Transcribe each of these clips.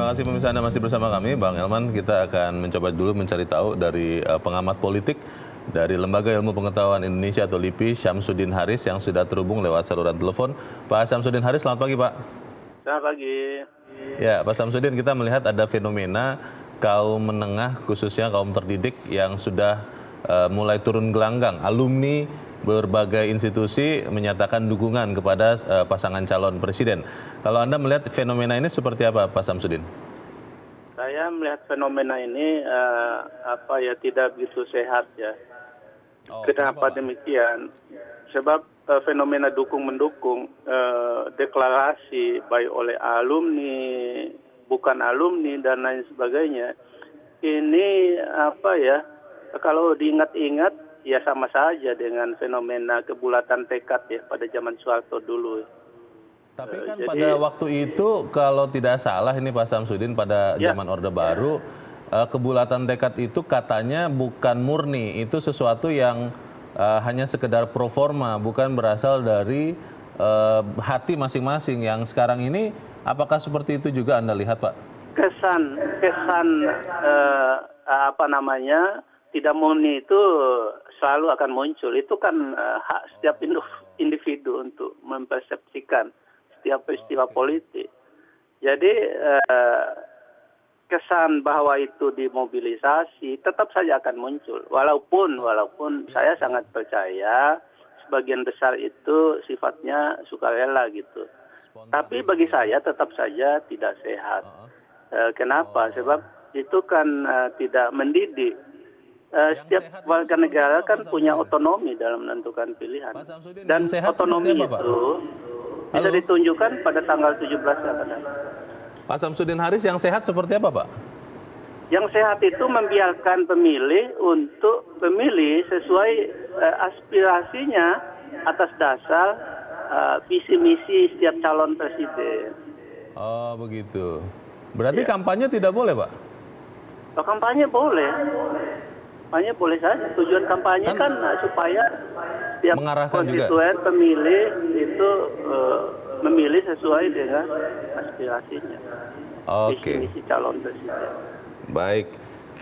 Terima kasih pemirsa, Anda masih bersama kami, Bang Elman. Kita akan mencoba dulu mencari tahu dari pengamat politik dari Lembaga Ilmu Pengetahuan Indonesia atau LIPI, Syamsuddin Haris, yang sudah terhubung lewat saluran telepon. Pak Syamsuddin Haris, selamat pagi, Pak. Selamat pagi. Ya, Pak Syamsuddin, kita melihat ada fenomena kaum menengah, khususnya kaum terdidik yang sudah mulai turun gelanggang. Alumni berbagai institusi menyatakan dukungan kepada pasangan calon presiden. Kalau Anda melihat fenomena ini seperti apa, Pak Syamsuddin? Saya melihat fenomena ini tidak begitu sehat ya. Kenapa demikian? Sebab fenomena dukung-mendukung, deklarasi baik oleh alumni, bukan alumni dan lain sebagainya. Ini kalau diingat-ingat ya sama saja dengan fenomena kebulatan tekad ya pada zaman Soeharto dulu. Tapi kan pada waktu itu kalau tidak salah ini Pak Syamsuddin, pada zaman Orde Baru, kebulatan tekad itu katanya bukan murni, itu sesuatu yang hanya sekedar proforma, bukan berasal dari hati masing-masing. Yang sekarang ini apakah seperti itu juga Anda lihat, Pak? Kesan tidak murni itu selalu akan muncul. Itu kan hak setiap individu untuk mempersepsikan setiap peristiwa politik. Jadi kesan bahwa itu dimobilisasi tetap saja akan muncul. Walaupun saya sangat percaya sebagian besar itu sifatnya sukarela gitu. Tapi bagi saya tetap saja tidak sehat. Kenapa? Sebab itu kan tidak mendidik. Setiap warga negara kan punya otonomi dalam menentukan pilihan. Dan otonomi itu bisa ditunjukkan pada tanggal 17 Ramadan. Pak Syamsuddin Haris, yang sehat seperti apa, Pak? Yang sehat itu membiarkan pemilih untuk memilih sesuai aspirasinya atas dasar visi misi setiap calon presiden. Oh, begitu. Berarti kampanye tidak boleh, Pak? Kampanye boleh. Kampanye boleh saja. Tujuan kampanye kan supaya setiap konstituen pemilih itu memilih sesuai dengan aspirasinya. Oke. Visi calon presiden. Baik.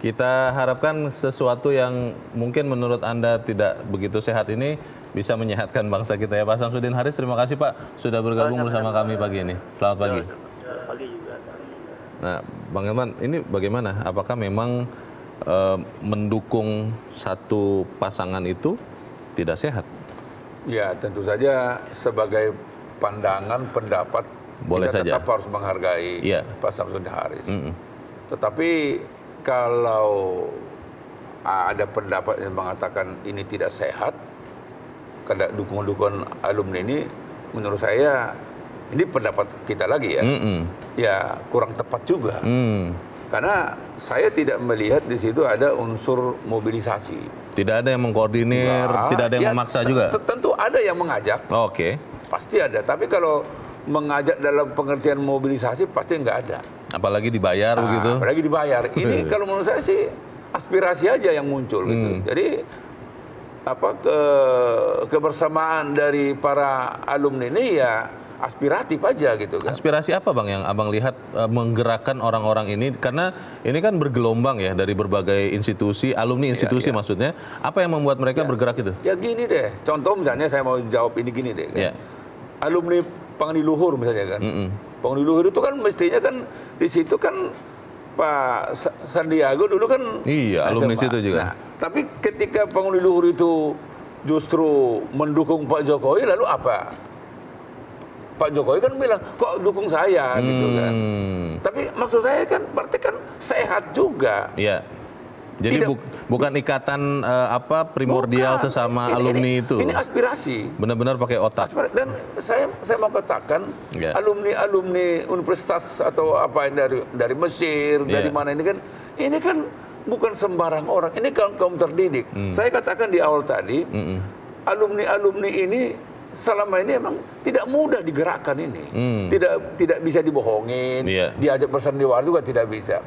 Kita harapkan sesuatu yang mungkin menurut Anda tidak begitu sehat ini bisa menyehatkan bangsa kita ya. Pak Syamsuddin Haris, terima kasih Pak sudah bergabung bersama kami pagi ini. Selamat pagi. Pagi juga. Nah, Bang Elman, ini bagaimana? Apakah memang mendukung satu pasangan itu tidak sehat? Ya, tentu saja sebagai pandangan, pendapat, boleh kita saja tetap harus menghargai Pak Syamsuddin Haris. Tetapi kalau ada pendapat yang mengatakan ini tidak sehat, karena dukungan alumni ini, menurut saya ini pendapat kita lagi ya, ya kurang tepat juga. Karena saya tidak melihat di situ ada unsur mobilisasi. Tidak ada yang mengkoordinir, tidak ada yang memaksa juga? Tentu ada yang mengajak. Oke. Pasti ada, tapi kalau mengajak dalam pengertian mobilisasi pasti nggak ada. Apalagi dibayar begitu? Apalagi dibayar. Ini kalau menurut saya sih aspirasi aja yang muncul gitu. Jadi kebersamaan dari para alumni ini ya aspiratif aja gitu kan. Aspirasi apa Bang yang Abang lihat menggerakkan orang-orang ini? Karena ini kan bergelombang ya dari berbagai institusi, alumni institusi maksudnya. Apa yang membuat mereka bergerak itu? Ya gini deh, contoh misalnya saya mau jawab ini gini deh kan. Alumni Pangli Luhur misalnya kan. Pangli Luhur itu kan mestinya kan di situ kan Pak Sandiaga dulu kan alumni situ juga. Nah, tapi ketika Pangli Luhur itu justru mendukung Pak Jokowi, lalu apa? Pak Jokowi kan bilang, kok dukung saya gitu kan. Tapi maksud saya kan berarti kan sehat juga. Iya. Jadi bukan ikatan primordial sesama alumni itu. Ini aspirasi. Benar-benar pakai otak. Dan saya mau katakan alumni universitas atau apa dari Mesir, dari mana ini kan bukan sembarang orang. Ini kaum terdidik. Saya katakan di awal tadi, alumni ini selama ini emang tidak mudah digerakkan ini. Tidak bisa dibohongin, diajak bersandiwara juga tidak bisa.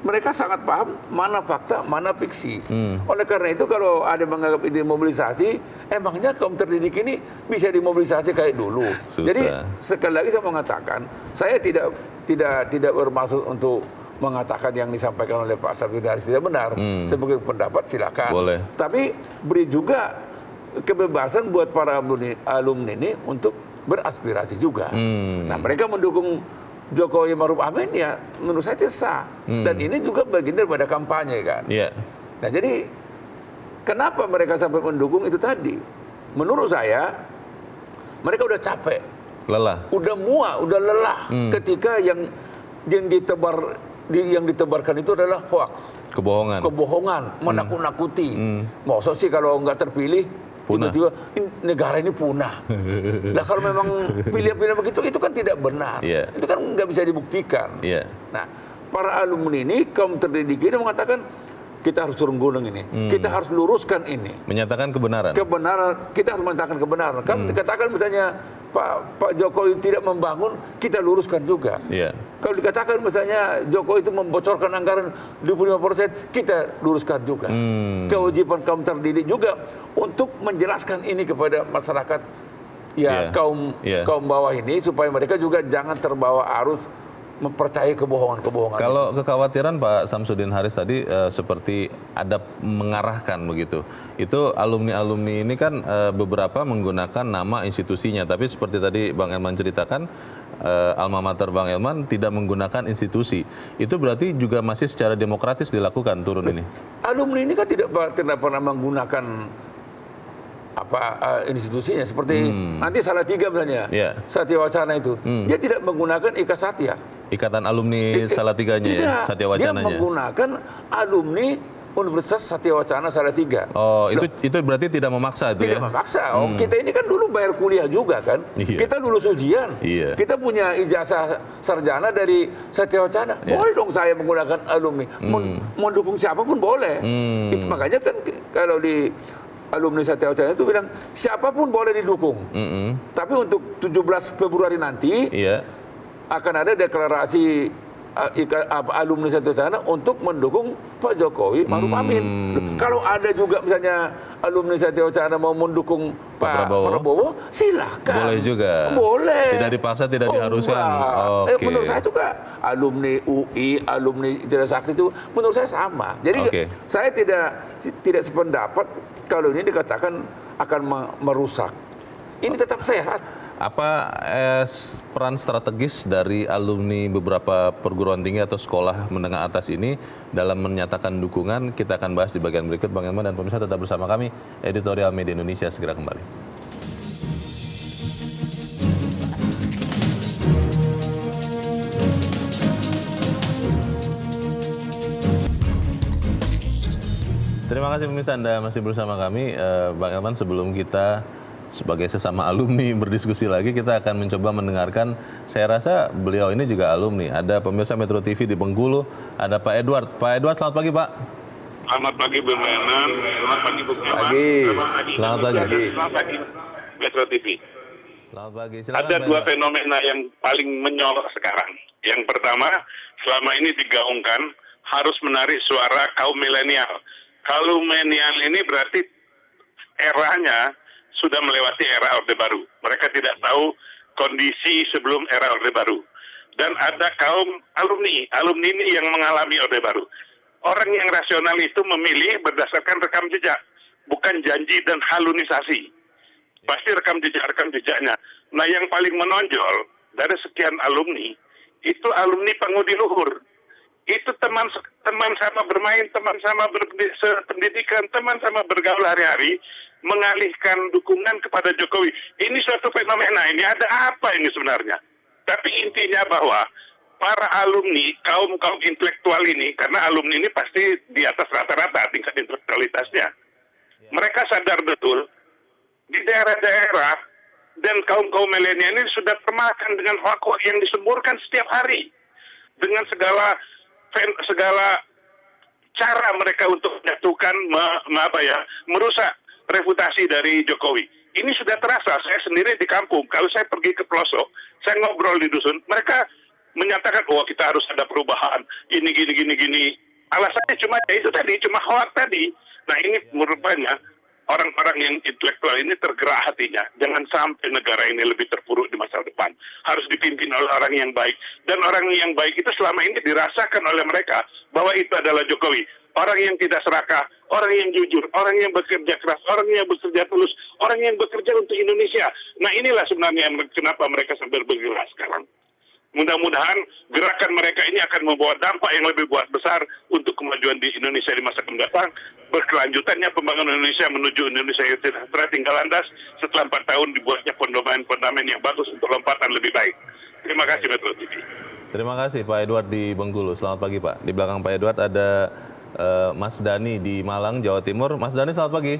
mereka sangat paham mana fakta, mana fiksi. Oleh karena itu kalau ada yang menganggap ini mobilisasi, emangnya kaum terdidik ini bisa dimobilisasi kayak dulu. Susah. Jadi sekali lagi saya mengatakan, saya tidak bermaksud untuk mengatakan yang disampaikan oleh Pak Samsudin Haris tidak benar. Sebagai pendapat silakan. Boleh. Tapi beri juga kebebasan buat para alumni ini untuk beraspirasi juga. Nah, mereka mendukung Jokowi Maruf Amin ya menurut saya itu sah. Dan ini juga bagian daripada kampanye kan. Iya. Nah, jadi kenapa mereka sampai mendukung itu tadi? Menurut saya mereka udah capek. Lelah. Udah muak, udah lelah ketika yang ditebarkan itu adalah hoax. Kebohongan, menakut-nakuti. Maksud sih kalau nggak terpilih tiba-tiba negara ini punah. Nah kalau memang pilihan-pilihan begitu itu kan tidak benar. Itu kan nggak bisa dibuktikan. Nah para alumni ini kaum terdidik ini mengatakan kita harus turun gunung ini, kita harus luruskan ini. Menyatakan kebenaran. Kita harus menyatakan kebenaran. Kan dikatakan misalnya Pak Jokowi tidak membangun, kita luruskan juga. Kalau dikatakan misalnya Jokowi itu membocorkan anggaran 25%, kita luruskan juga. Kewajiban kaum terdidik juga untuk menjelaskan ini kepada masyarakat kaum bawah ini supaya mereka juga jangan terbawa arus mempercayai kebohongan-kebohongan. Kalau kekhawatiran Pak Samsudin Haris tadi seperti ada mengarahkan begitu. Itu alumni-alumni ini kan beberapa menggunakan nama institusinya, tapi seperti tadi Bang Elman ceritakan, alma mater Bang Elman tidak menggunakan institusi. Itu berarti juga masih secara demokratis dilakukan turun ini. Alumni ini kan tidak pernah menggunakan institusinya seperti nanti Salatiga misalnya, Satya Wacana itu, dia tidak menggunakan Ika Satya. Ikatan alumni Salatiganya ya, Satya Wacananya. Dia menggunakan alumni Universitas Satya Wacana Salatiga. Oh, itu berarti tidak memaksa itu ya? Tidak memaksa. Kita ini kan dulu bayar kuliah juga kan. Kita lulus ujian. Kita punya ijazah sarjana dari Satya Wacana. Boleh dong saya menggunakan alumni. Mau dukung siapapun boleh. Itu makanya kan kalau di alumni Satya Wacana itu bilang siapapun boleh didukung. Tapi untuk 17 Februari nanti akan ada deklarasi alumni Satya Wacana untuk mendukung Pak Jokowi Maruf Amin. Kalau ada juga misalnya alumni Satya Wacana mau mendukung Pak Prabowo, silakan. Boleh juga. Boleh. Tidak dipaksa, tidak diharuskan. Menurut saya juga alumni UI, alumni Trisakti itu menurut saya sama. Jadi saya tidak sependapat kalau ini dikatakan akan merusak. Ini tetap sehat. Apa peran strategis dari alumni beberapa perguruan tinggi atau sekolah menengah atas ini dalam menyatakan dukungan? Kita akan bahas di bagian berikut. Bang Elman dan pemirsa tetap bersama kami. Editorial Media Indonesia segera kembali. Terima kasih pemirsa, Anda masih bersama kami. Bang Elman, sebelum kita sebagai sesama alumni berdiskusi lagi, kita akan mencoba mendengarkan, saya rasa beliau ini juga alumni. Ada pemirsa Metro TV di Bengkulu, ada Pak Edward. Pak Edward, selamat pagi Pak. Selamat pagi Bung Renan, selamat pagi Bung Renan. Selamat pagi. Selamat pagi Metro TV. Selamat pagi. Silakan, ada dua fenomena yang paling menyorok sekarang. Yang pertama, selama ini digaungkan harus menarik suara kaum milenial. Kaum milenial ini berarti eranya sudah melewati era Orde Baru. Mereka tidak tahu kondisi sebelum era Orde Baru. Dan ada kaum alumni ini yang mengalami Orde Baru. Orang yang rasional itu memilih berdasarkan rekam jejak, bukan janji dan halunisasi. Pasti rekam jejaknya. Nah yang paling menonjol dari sekian alumni, itu alumni pengudi luhur. Itu teman sama bermain, teman sama berpendidikan, teman sama bergaul hari-hari, mengalihkan dukungan kepada Jokowi. Ini suatu fenomena, ini ada apa ini sebenarnya? Tapi intinya bahwa para alumni, kaum intelektual ini, karena alumni ini pasti di atas rata-rata tingkat intelektualitasnya. Mereka sadar betul, di daerah-daerah dan kaum milenial ini sudah termakan dengan hoax yang disemburkan setiap hari. Dengan segala cara mereka untuk menjatuhkan, merusak reputasi dari Jokowi. Ini sudah terasa. Saya sendiri di kampung, kalau saya pergi ke pelosok, saya ngobrol di dusun, mereka menyatakan bahwa kita harus ada perubahan, ini gini. Alasannya cuma ya itu tadi, cuma hoak tadi. Nah ini merupakan orang-orang yang intelektual ini tergerak hatinya. Jangan sampai negara ini lebih terpuruk di masa depan. Harus dipimpin oleh orang yang baik. Dan orang yang baik itu selama ini dirasakan oleh mereka bahwa itu adalah Jokowi. Orang yang tidak serakah, orang yang jujur, orang yang bekerja keras, orang yang bekerja tulus, orang yang bekerja untuk Indonesia. Nah inilah sebenarnya kenapa mereka sampai bergerak sekarang. Mudah-mudahan gerakan mereka ini akan membawa dampak yang lebih besar untuk kemajuan di Indonesia di masa mendatang. Berkelanjutannya pembangunan Indonesia menuju Indonesia yang sejahtera tinggal landas setelah 4 tahun dibuatnya fondamen yang bagus untuk lompatan lebih baik. Terima kasih Metro TV. Terima kasih Pak Edward di Bengkulu. Selamat pagi Pak. Di belakang Pak Edward ada Mas Dani di Malang, Jawa Timur. Mas Dani, selamat pagi.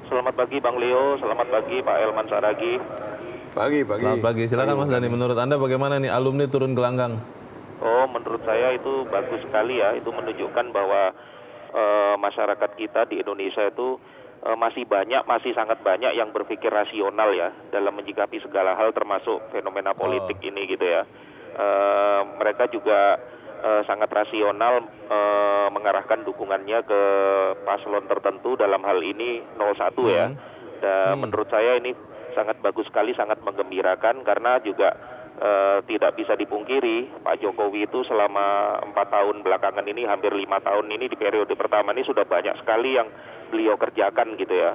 Selamat pagi Bang Leo, selamat pagi Pak Elman Saragi. Pagi. Selamat pagi. Silakan Mas Dani, menurut Anda bagaimana nih alumni turun gelanggang? Oh, menurut saya itu bagus sekali ya. Itu menunjukkan bahwa masyarakat kita di Indonesia itu masih sangat banyak yang berpikir rasional ya dalam menyikapi segala hal termasuk fenomena politik ini gitu ya. Mereka juga sangat rasional mengarahkan dukungannya ke paslon tertentu, dalam hal ini 01 ya. Dan menurut saya ini sangat bagus sekali, sangat menggembirakan karena juga tidak bisa dipungkiri Pak Jokowi itu selama 4 tahun belakangan ini, hampir 5 tahun ini di periode pertama ini sudah banyak sekali yang beliau kerjakan gitu ya.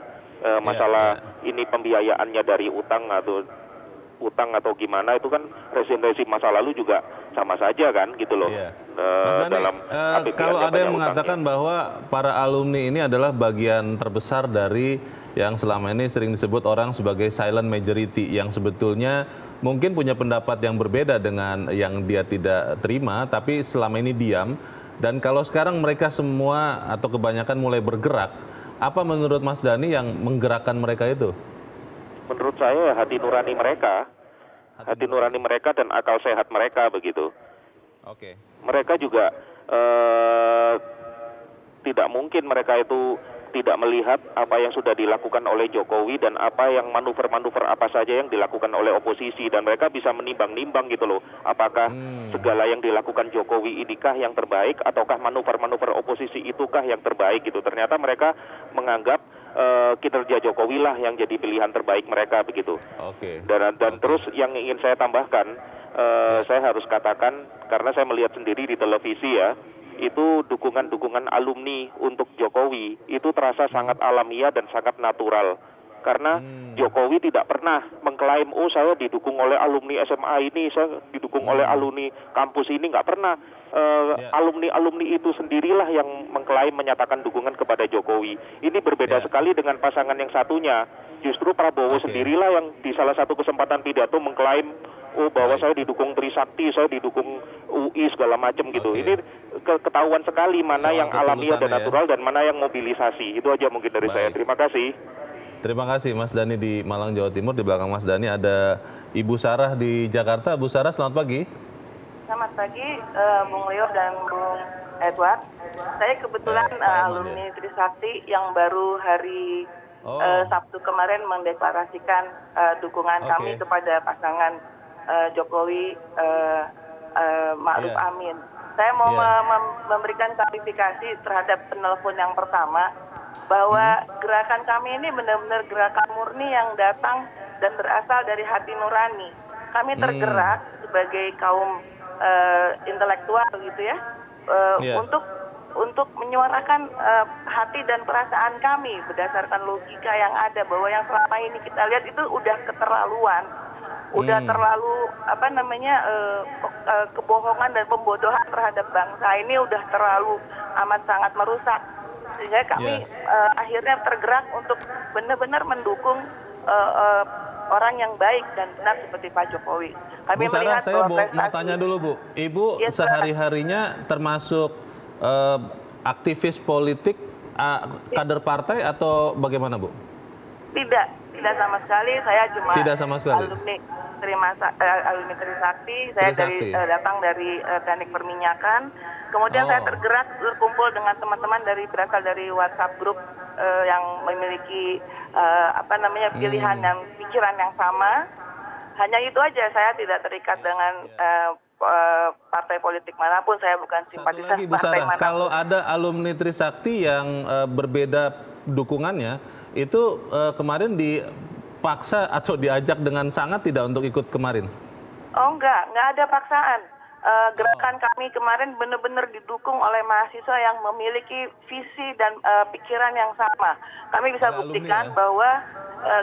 Masalah ini pembiayaannya dari utang atau gimana itu kan rezim masa lalu juga sama saja kan gitu loh. Mas Dani, dalam kalau ada yang mengatakan bahwa para alumni ini adalah bagian terbesar dari yang selama ini sering disebut orang sebagai silent majority, yang sebetulnya mungkin punya pendapat yang berbeda dengan yang dia tidak terima, tapi selama ini diam. Dan kalau sekarang mereka semua atau kebanyakan mulai bergerak, apa menurut Mas Dani yang menggerakkan mereka itu? Menurut saya hati nurani mereka dan akal sehat mereka begitu. Oke. Mereka juga tidak mungkin mereka itu tidak melihat apa yang sudah dilakukan oleh Jokowi dan apa yang manuver-manuver apa saja yang dilakukan oleh oposisi, dan mereka bisa menimbang-nimbang gitu loh, apakah segala yang dilakukan Jokowi inikah yang terbaik ataukah manuver-manuver oposisi itukah yang terbaik gitu. Ternyata mereka menganggap kinerja Jokowi lah yang jadi pilihan terbaik mereka begitu. Dan terus yang ingin saya tambahkan, saya harus katakan karena saya melihat sendiri di televisi ya, itu dukungan alumni untuk Jokowi itu terasa sangat alamiah dan sangat natural. Karena Jokowi tidak pernah mengklaim, oh saya didukung oleh alumni SMA ini, saya didukung oleh alumni kampus ini, nggak pernah. Alumni itu sendirilah yang mengklaim menyatakan dukungan kepada Jokowi. Ini berbeda sekali dengan pasangan yang satunya. Justru Prabowo sendirilah yang di salah satu kesempatan pidato mengklaim, oh bahwa saya didukung Trisakti, saya didukung UI segala macam gitu. Ini ketahuan sekali mana yang alamiah dan natural dan mana yang mobilisasi. Itu aja mungkin dari saya. Terima kasih. Terima kasih Mas Dani di Malang, Jawa Timur. Di belakang Mas Dani ada Ibu Sarah di Jakarta. Bu Sarah, selamat pagi. Selamat pagi, Bung Leo dan Bung Edward. Saya kebetulan alumni Trisakti yang baru hari Sabtu kemarin mendeklarasikan dukungan kami kepada pasangan Jokowi Ma'ruf Amin. Saya mau memberikan klarifikasi terhadap penelpon yang pertama, bahwa gerakan kami ini benar-benar gerakan murni yang datang dan berasal dari hati nurani. Kami tergerak sebagai kaum intelektual gitu ya, untuk menyuarakan hati dan perasaan kami berdasarkan logika yang ada, bahwa yang selama ini kita lihat itu udah keterlaluan, udah terlalu kebohongan dan pembodohan terhadap bangsa ini udah terlalu amat sangat merusak, sehingga kami akhirnya tergerak untuk benar-benar mendukung orang yang baik dan benar seperti Pak Jokowi. Kami Bu Sarah, saya mau tanya dulu Bu, Ibu sehari-harinya termasuk aktivis politik, kader partai atau bagaimana Bu? Tidak sama sekali. Saya cuma alumni Trisakti. Saya datang dari teknik perminyakan. Kemudian saya tergerak berkumpul dengan teman-teman berasal dari WhatsApp grup yang memiliki pilihan dan pikiran yang sama. Hanya itu aja, saya tidak terikat dengan partai politik manapun, saya bukan simpatisan Satu lagi Bu partai Sarah, manapun. kalau ada alumni Trisakti yang berbeda dukungannya, itu kemarin dipaksa atau diajak dengan sangat tidak untuk ikut kemarin? Oh nggak ada paksaan. Gerakan kami kemarin benar-benar didukung oleh mahasiswa yang memiliki visi dan pikiran yang sama. Kami bisa Alumni buktikan ya? bahwa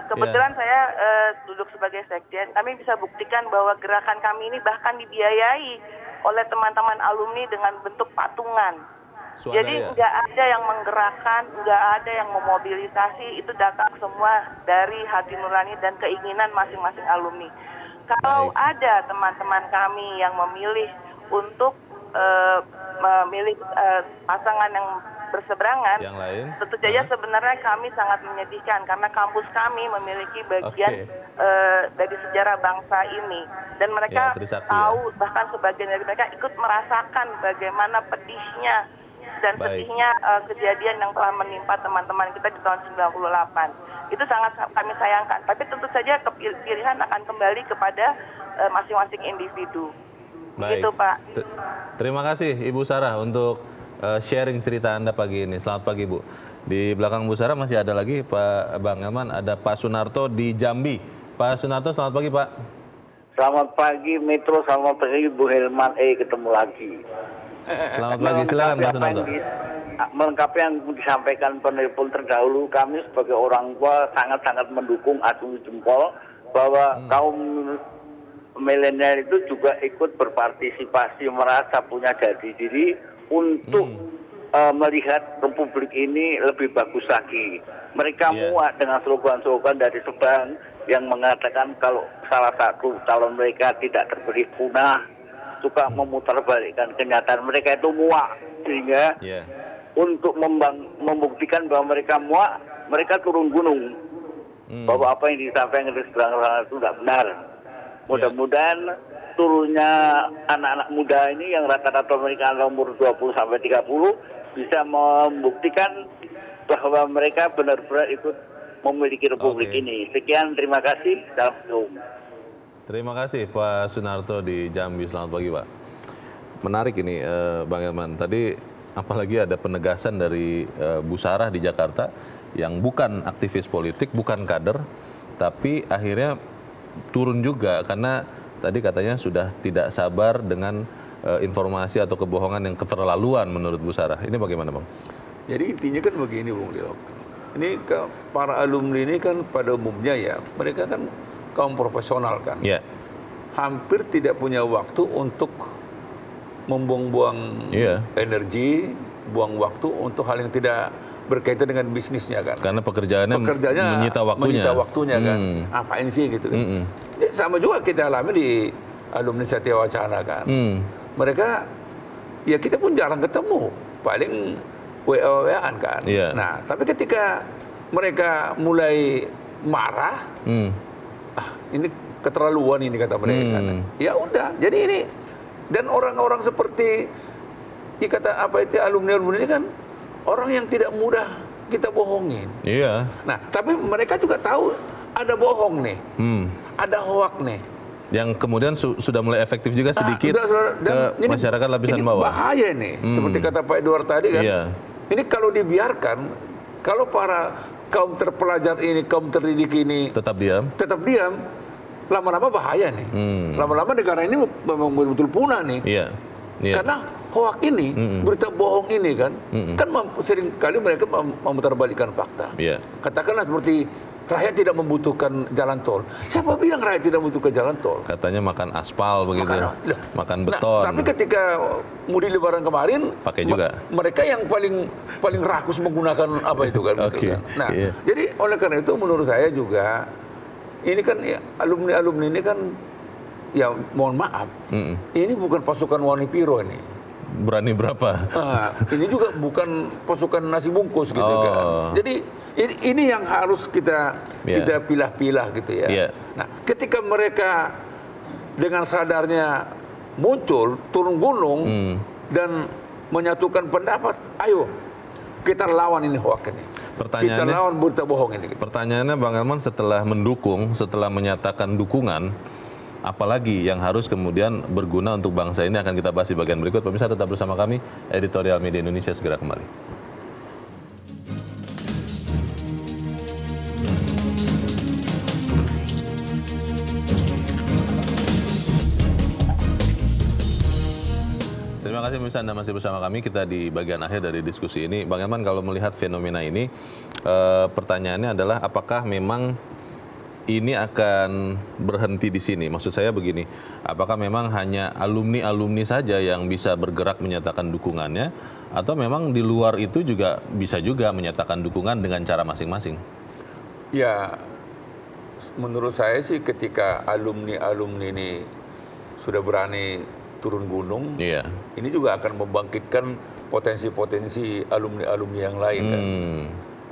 kebetulan saya duduk sebagai sekjen, kami bisa buktikan bahwa gerakan kami ini bahkan dibiayai oleh teman-teman alumni dengan bentuk patungan. Swadaya. Jadi nggak ada yang menggerakkan, nggak ada yang memobilisasi, itu datang semua dari hati nurani dan keinginan masing-masing alumni. Kalau ada teman-teman kami yang memilih untuk memilih pasangan yang berseberangan, yang lain? tentu saja sebenarnya kami sangat menyedihkan karena kampus kami memiliki bagian dari sejarah bangsa ini, dan mereka tahu, bahkan sebagian dari mereka ikut merasakan bagaimana pedihnya dan sedihnya kejadian yang telah menimpa teman-teman kita di tahun 98. Itu sangat kami sayangkan. Tapi tentu saja pilihan akan kembali kepada masing-masing individu. Baik. Gitu, Pak. Terima kasih Ibu Sarah untuk sharing cerita Anda pagi ini. Selamat pagi, Bu. Di belakang Bu Sarah masih ada lagi Pak Bang Elman, ada Pak Sunarto di Jambi. Pak Sunarto, selamat pagi, Pak. Selamat pagi Metro, selamat pagi Bu Helman, ketemu lagi. Selamat pagi, silakan Pak Sunarto. Melengkapi yang disampaikan penelpon terdahulu, kami sebagai orang tua sangat-sangat mendukung, acung jempol bahwa kaum milenial itu juga ikut berpartisipasi, merasa punya jati diri untuk melihat Republik ini lebih bagus lagi. Mereka muak dengan slogan-slogan dari Subang yang mengatakan kalau salah satu calon mereka tidak terberi punah, suka memutarbalikkan kenyataan. Mereka itu muak, sehingga untuk membuktikan bahwa mereka muak, mereka turun gunung. Bahwa apa yang disampaikan dari seberang itu tidak benar. Mudah-mudahan turunnya anak-anak muda ini yang rata-rata mereka umur 20 sampai 30 bisa membuktikan bahwa mereka benar-benar ikut memiliki Republik ini. Sekian, terima kasih. Assalamualaikum. Terima kasih Pak Sunarto di Jambi. Selamat pagi, Pak. Menarik ini Bang Elman. Tadi apalagi ada penegasan dari Bu Sarah di Jakarta yang bukan aktivis politik, bukan kader, tapi akhirnya turun juga karena tadi katanya sudah tidak sabar dengan informasi atau kebohongan yang keterlaluan menurut Bu Sarah. Ini bagaimana, Bang? Jadi intinya kan begini, Bung Leo. Ini para alumni ini kan pada umumnya ya, mereka kan kaum profesional kan. Hampir tidak punya waktu untuk membuang-buang energi, buang waktu untuk hal yang tidak berkaitan dengan bisnisnya kan. Karena pekerjaannya menyita waktunya kan. Apain sih gitu kan. Sama juga kita alami di alumni Satya Wacana kan. Mereka, ya kita pun jarang ketemu. Paling WA-WA-an kan. Nah, tapi ketika mereka mulai marah, ini keterlaluan ini kata mereka. Ya udah, jadi ini, dan orang-orang seperti kata apa itu alumni-alumni ini kan orang yang tidak mudah kita bohongin. Nah, tapi mereka juga tahu ada bohong nih, ada hoak nih. Yang kemudian sudah mulai efektif juga sedikit ke masyarakat lapisan ini bawah. Bahaya nih, seperti kata Pak Edward tadi kan. Ini kalau dibiarkan, kalau para kaum terpelajar ini, kaum terdidik ini tetap diam, lama-lama bahaya nih. Lama-lama negara ini memang betul-betul punah nih. Karena hoak ini, berita bohong ini kan sering kali mereka memutarbalikkan fakta. Katakanlah seperti rakyat tidak membutuhkan jalan tol. Siapa bilang rakyat tidak membutuhkan jalan tol? Katanya makan aspal begitu, makan beton. Nah, tapi ketika mudik Lebaran kemarin, pakai juga. Mereka yang paling rakus menggunakan apa itu kan? Gitu kan? Nah, jadi oleh karena itu menurut saya juga ini kan alumni-alumni ini kan, ya mohon maaf, ini bukan pasukan Wanipiro ini. Berani berapa? Nah, ini juga bukan pasukan nasi bungkus gitu kan. Jadi ini yang harus kita pilah-pilah gitu ya. Nah, ketika mereka dengan sadarnya muncul, turun gunung dan menyatukan pendapat, ayo kita lawan ini hoak ini. Kita lawan berita bohong ini. Pertanyaannya Bang Elman, setelah mendukung, setelah menyatakan dukungan, apalagi yang harus kemudian berguna untuk bangsa ini akan kita bahas di bagian berikut. Pemirsa tetap bersama kami, Editorial Media Indonesia segera kembali. Terima kasih pemirsa, Anda masih bersama kami. Kita di bagian akhir dari diskusi ini. Bang Elman, kalau melihat fenomena ini, pertanyaannya adalah apakah memang ini akan berhenti di sini? Maksud saya begini, apakah memang hanya alumni-alumni saja yang bisa bergerak menyatakan dukungannya, atau memang di luar itu juga bisa juga menyatakan dukungan dengan cara masing-masing? Ya, menurut saya sih ketika alumni-alumni ini sudah berani turun gunung, ini juga akan membangkitkan potensi-potensi alumni-alumni yang lain kan,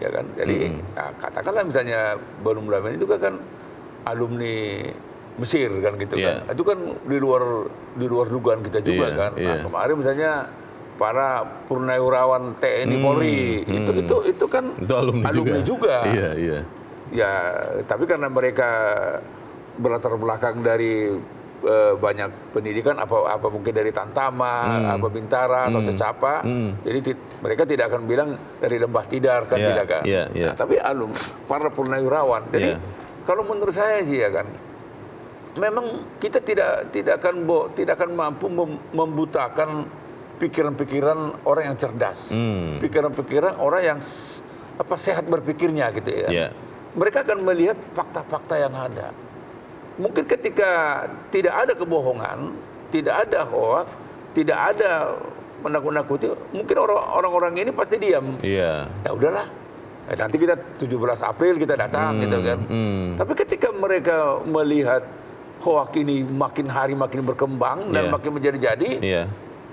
ya kan. Jadi katakanlah misalnya Banu Mulamin itu kan alumni Mesir kan gitu kan, itu kan di luar dugaan kita juga kan. Nah, kemarin misalnya para purnawirawan TNI Polri itu kan itu alumni juga. Ya, tapi karena mereka berlatar belakang dari banyak pendidikan, apa mungkin dari Tantama, apa Bintara atau Secapa, jadi mereka tidak akan bilang dari Lembah Tidar kan, tidak kan. Nah, tapi para purnawirawan. Jadi kalau menurut saya sih ya kan, memang kita tidak akan mampu membutakan pikiran-pikiran orang yang cerdas, pikiran-pikiran orang yang sehat berpikirnya gitu ya. Mereka akan melihat fakta-fakta yang ada. Mungkin ketika tidak ada kebohongan, tidak ada hoax, tidak ada menakut-nakuti, mungkin orang-orang ini pasti diam. Ya udahlah, nanti kita 17 April kita datang gitu kan. Tapi ketika mereka melihat hoax ini makin hari makin berkembang dan makin menjadi-jadi,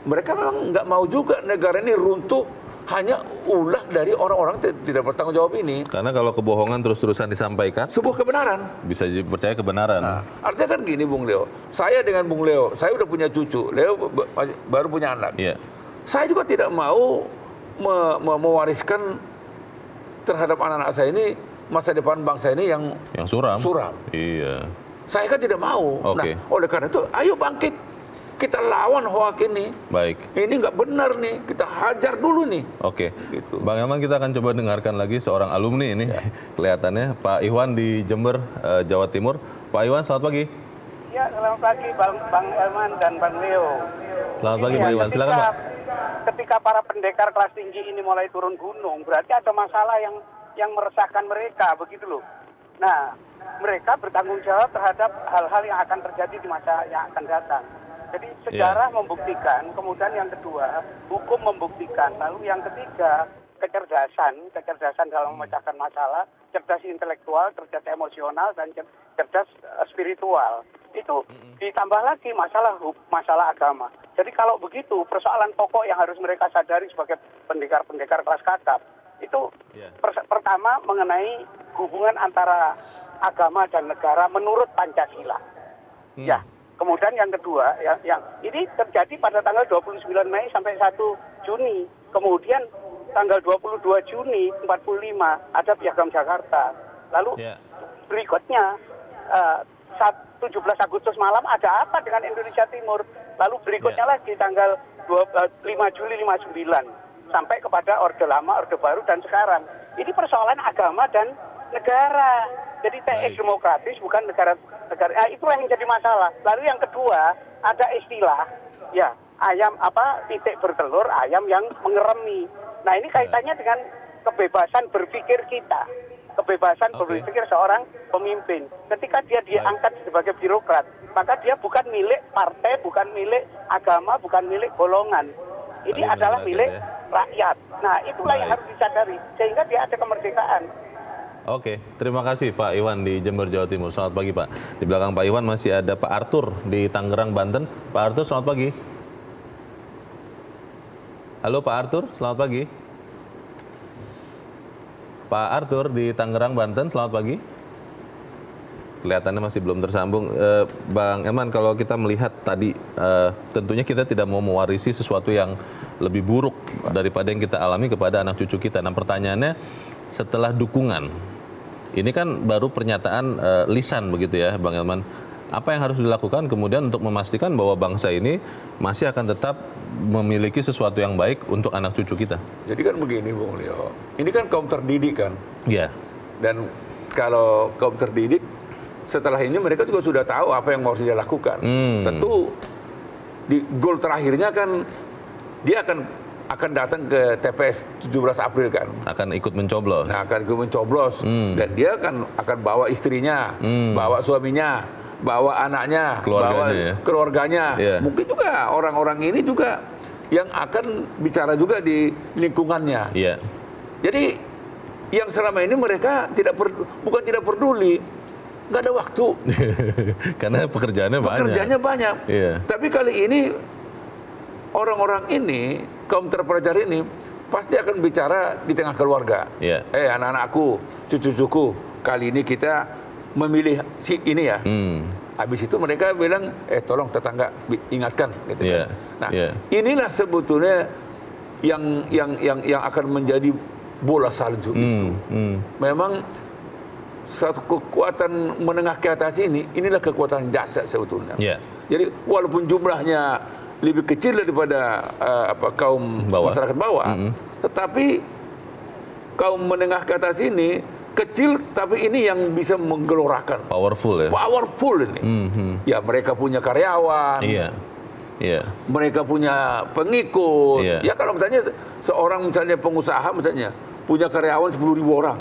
mereka memang nggak mau juga negara ini runtuh hanya ulah dari orang-orang tidak bertanggung jawab ini. Karena kalau kebohongan terus-terusan disampaikan, sebuah kebenaran. Bisa dipercaya kebenaran. Nah, artinya kan gini Bung Leo, saya dengan Bung Leo, saya udah punya cucu, Leo baru punya anak. Saya juga tidak mau mewariskan terhadap anak-anak saya ini masa depan bangsa ini yang suram. Saya kan tidak mau. Nah, oleh karena itu, ayo bangkit. Kita lawan hoax ini. Baik. Ini nggak benar nih, kita hajar dulu nih. Gitu. Bang Elman, kita akan coba dengarkan lagi seorang alumni ini. Kelihatannya Pak Iwan di Jember, Jawa Timur. Pak Iwan, selamat pagi. Ya, selamat pagi Bang Elman dan Bang Leo. Selamat pagi Pak Iwan, silakan Pak. Ketika para pendekar kelas tinggi ini mulai turun gunung, berarti ada masalah yang meresahkan mereka, begitu loh. Nah, mereka bertanggung jawab terhadap hal-hal yang akan terjadi di masa yang akan datang. Jadi sejarah membuktikan, kemudian yang kedua hukum membuktikan, lalu yang ketiga kecerdasan dalam memecahkan masalah, cerdas intelektual, cerdas emosional, dan cerdas spiritual. Itu ditambah lagi masalah agama. Jadi kalau begitu persoalan pokok yang harus mereka sadari sebagai pendekar-pendekar kelas kakap itu pertama mengenai hubungan antara agama dan negara menurut Pancasila. Kemudian yang kedua, yang ini terjadi pada tanggal 29 Mei sampai 1 Juni. Kemudian tanggal 22 Juni 45 ada Piagam Jakarta. Lalu berikutnya 17 Agustus malam ada apa dengan Indonesia Timur. Lalu berikutnya lagi tanggal 5 Juli 59 sampai kepada Orde Lama, Orde Baru, dan sekarang. Ini persoalan agama dan negara. Jadi TX demokratis bukan negara. Itulah yang jadi masalah. Lalu yang kedua ada istilah ayam titik bertelur, ayam yang mengeremi. Nah ini kaitannya dengan kebebasan berpikir kita, kebebasan berpikir seorang pemimpin. Ketika dia diangkat sebagai birokrat, maka dia bukan milik partai, bukan milik agama, bukan milik golongan. Ini adalah milik rakyat. Nah itulah yang harus disadari sehingga dia ada kemerdekaan. Terima kasih Pak Iwan di Jember, Jawa Timur. Selamat pagi Pak. Di belakang Pak Iwan masih ada Pak Arthur di Tangerang, Banten. Pak Arthur, selamat pagi. Halo Pak Arthur, selamat pagi. Pak Arthur di Tangerang, Banten, selamat pagi. Kelihatannya masih belum tersambung. Bang Elman, kalau kita melihat tadi, tentunya kita tidak mau mewarisi sesuatu yang lebih buruk daripada yang kita alami kepada anak cucu kita. Nah pertanyaannya, setelah dukungan, ini kan baru pernyataan lisan begitu ya Bang Elman. Apa yang harus dilakukan kemudian untuk memastikan bahwa bangsa ini masih akan tetap memiliki sesuatu yang baik untuk anak cucu kita? Jadi kan begini, Bung Leo. Ini kan kaum terdidik kan. Iya. Dan kalau kaum terdidik, setelah ini mereka juga sudah tahu apa yang harus dia lakukan. Tentu di goal terakhirnya kan dia akan datang ke TPS 17 April kan. Akan ikut mencoblos. Nah, akan ikut mencoblos. Dan dia akan bawa istrinya, bawa suaminya, bawa anaknya, bawa keluarganya. Yeah. Mungkin juga orang-orang ini juga yang akan bicara juga di lingkungannya. Yeah. Jadi yang selama ini mereka bukan tidak peduli, nggak ada waktu. Karena pekerjaannya banyak. Pekerjaannya banyak. Yeah. Tapi kali ini orang-orang ini, kaum terpelajar ini pasti akan bicara di tengah keluarga. Yeah. Anak-anakku, cucu-cucuku, kali ini kita memilih si ini ya. Habis itu mereka bilang, tolong tetangga ingatkan, gitu kan. Nah, inilah sebetulnya yang akan menjadi bola salju itu. Memang satu kekuatan menengah ke atas inilah kekuatan dasar sebetulnya. Jadi walaupun jumlahnya lebih kecil daripada kaum masyarakat bawah, tetapi kaum menengah ke atas ini kecil, tapi ini yang bisa menggelorakan. Powerful ya? Powerful ini. Ya, mereka punya karyawan. Mereka punya pengikut. Ya, kalau misalnya seorang misalnya pengusaha misalnya punya karyawan 10.000 orang.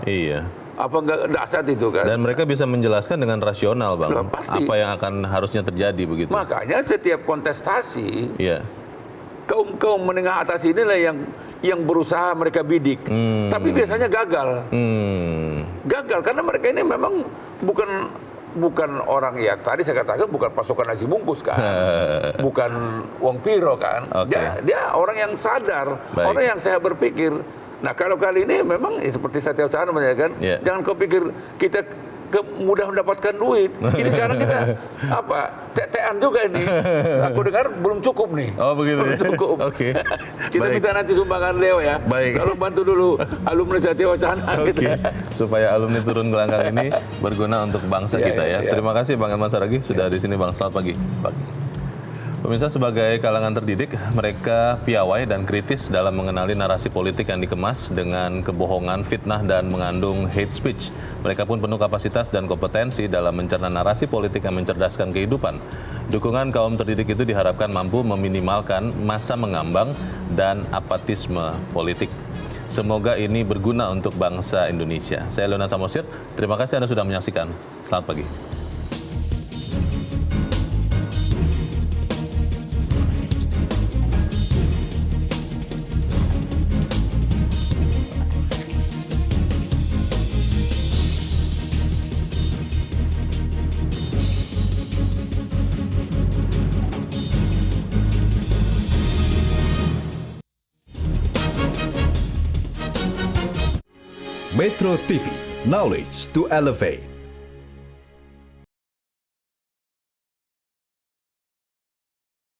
Apa enggak dahsyat itu kan? Dan mereka bisa menjelaskan dengan rasional, Bang. Pasti. Apa yang akan harusnya terjadi begitu. Makanya setiap kontestasi, kaum menengah atas inilah yang berusaha mereka bidik. Tapi biasanya gagal. Gagal karena mereka ini memang bukan orang ya, tadi saya katakan bukan pasukan nasi bungkus kan. Bukan wong piro kan. Dia orang yang sadar, orang yang sehat berpikir. Nah, kalau kali ini memang seperti Satya Wacana kan, jangan kau pikir kita mudah mendapatkan duit. Ini sekarang kita tetean juga ini. Aku dengar belum cukup nih. Oh, begitu. Belum cukup. Oke. Kita minta nanti sumbangan Leo ya. Baik. Kalau bantu dulu alumni Satya Wacana gitu. Supaya alumni turun gelanggang ini berguna untuk bangsa kita ya. Terima kasih Bang Elman Saragih sudah di sini, Bang. Selamat pagi. Pemirsa, sebagai kalangan terdidik, mereka piawai dan kritis dalam mengenali narasi politik yang dikemas dengan kebohongan, fitnah, dan mengandung hate speech. Mereka pun penuh kapasitas dan kompetensi dalam mencerna narasi politik yang mencerdaskan kehidupan. Dukungan kaum terdidik itu diharapkan mampu meminimalkan masa mengambang dan apatisme politik. Semoga ini berguna untuk bangsa Indonesia. Saya Leonard Samosir, terima kasih Anda sudah menyaksikan. Selamat pagi. Metro TV, knowledge to elevate.